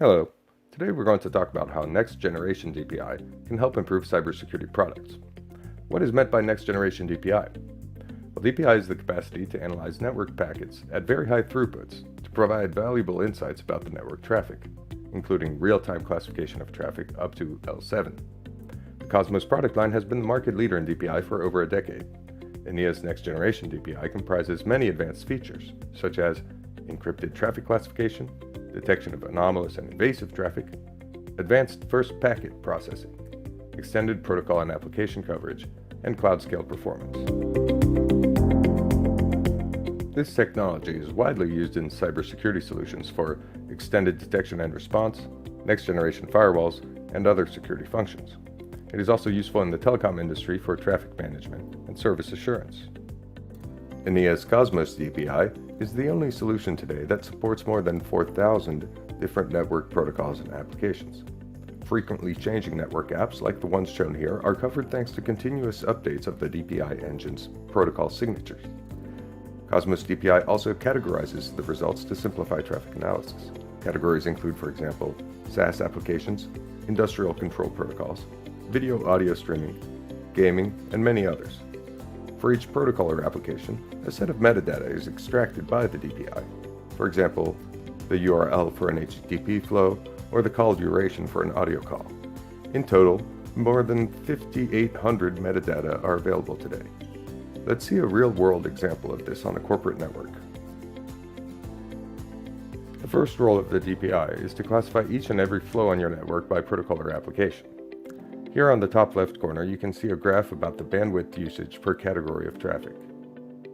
Hello. Today we're going to talk about how next-generation DPI can help improve cybersecurity products. What is meant by next-generation DPI? Well, DPI is the capacity to analyze network packets at very high throughputs to provide valuable insights about the network traffic, including real-time classification of traffic up to L7. The Qosmos product line has been the market leader in DPI for over a decade. Enea's next-generation DPI comprises many advanced features, such as encrypted traffic classification, detection of anomalous and evasive traffic, advanced first packet processing, extended protocol and application coverage, and cloud-scale performance. This technology is widely used in cybersecurity solutions for extended detection and response, next-generation firewalls, and other security functions. It is also useful in the telecom industry for traffic management and service assurance. Enea's Qosmos DPI is the only solution today that supports more than 4,000 different network protocols and applications. Frequently changing network apps like the ones shown here are covered thanks to continuous updates of the DPI engine's protocol signatures. Qosmos DPI also categorizes the results to simplify traffic analysis. Categories include, for example, SaaS applications, industrial control protocols, video audio streaming, gaming, and many others. For each protocol or application, a set of metadata is extracted by the DPI. For example, the URL for an HTTP flow or the call duration for an audio call. In total, more than 5,800 metadata are available today. Let's see a real-world example of this on a corporate network. The first role of the DPI is to classify each and every flow on your network by protocol or application. Here on the top left corner, you can see a graph about the bandwidth usage per category of traffic.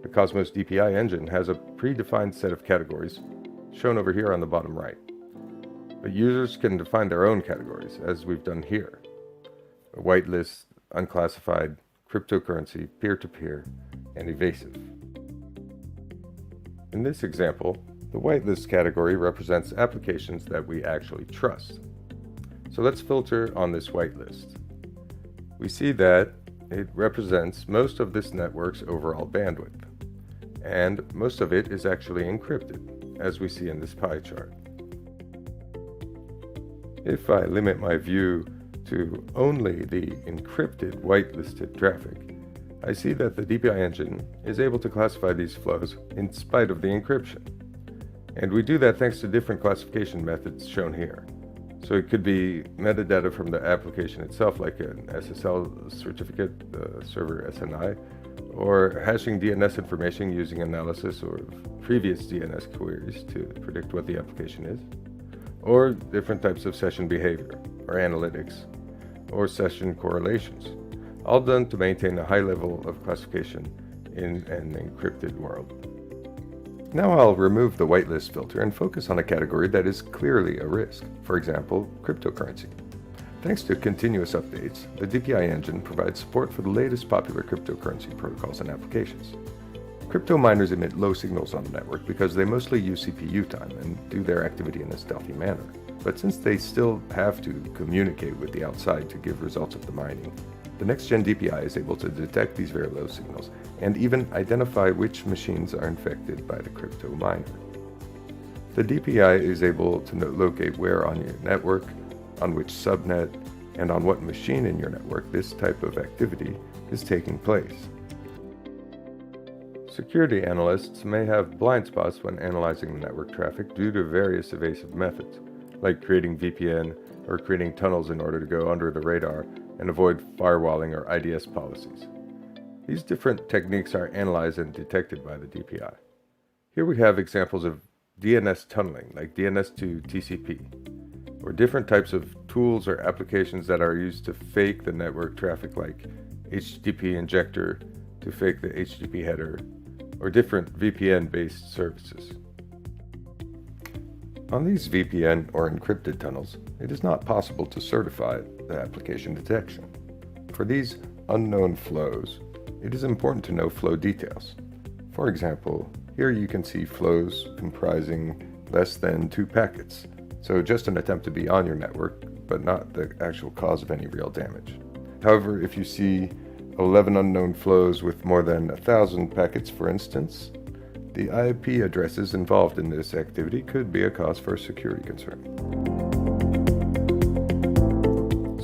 The Qosmos DPI engine has a predefined set of categories, shown over here on the bottom right. But users can define their own categories, as we've done here. A whitelist, unclassified, cryptocurrency, peer-to-peer, and evasive. In this example, the whitelist category represents applications that we actually trust. So let's filter on this whitelist. We see that it represents most of this network's overall bandwidth, and most of it is actually encrypted, as we see in this pie chart. If I limit my view to only the encrypted whitelisted traffic, I see that the DPI engine is able to classify these flows in spite of the encryption. And we do that thanks to different classification methods shown here. So it could be metadata from the application itself, like an SSL certificate, the server SNI, or hashing DNS information using analysis of previous DNS queries to predict what the application is, or different types of session behavior, or analytics, or session correlations, all done to maintain a high level of classification in an encrypted world. Now I'll remove the whitelist filter and focus on a category that is clearly a risk, for example, cryptocurrency. Thanks to continuous updates, the DPI engine provides support for the latest popular cryptocurrency protocols and applications. Crypto miners emit low signals on the network because they mostly use CPU time and do their activity in a stealthy manner. But since they still have to communicate with the outside to give results of the mining, the next-gen DPI is able to detect these very low signals and even identify which machines are infected by the crypto miner. The DPI is able to locate where on your network, on which subnet, and on what machine in your network this type of activity is taking place. Security analysts may have blind spots when analyzing the network traffic due to various evasive methods, like creating VPN or creating tunnels in order to go under the radar and avoid firewalling or IDS policies. These different techniques are analyzed and detected by the DPI. Here we have examples of DNS tunneling, like DNS to TCP, or different types of tools or applications that are used to fake the network traffic, like HTTP injector to fake the HTTP header, or different VPN-based services. On these VPN or encrypted tunnels, it is not possible to certify the application detection. For these unknown flows, it is important to know flow details. For example, here you can see flows comprising less than 2 packets, so just an attempt to be on your network, but not the actual cause of any real damage. However, if you see 11 unknown flows with more than 1,000 packets, for instance, the IP addresses involved in this activity could be a cause for a security concern.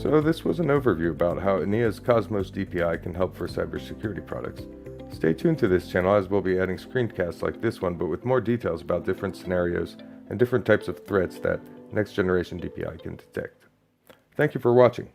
So this was an overview about how Enea's Qosmos DPI can help for cybersecurity products. Stay tuned to this channel as we'll be adding screencasts like this one, but with more details about different scenarios and different types of threats that next generation DPI can detect. Thank you for watching.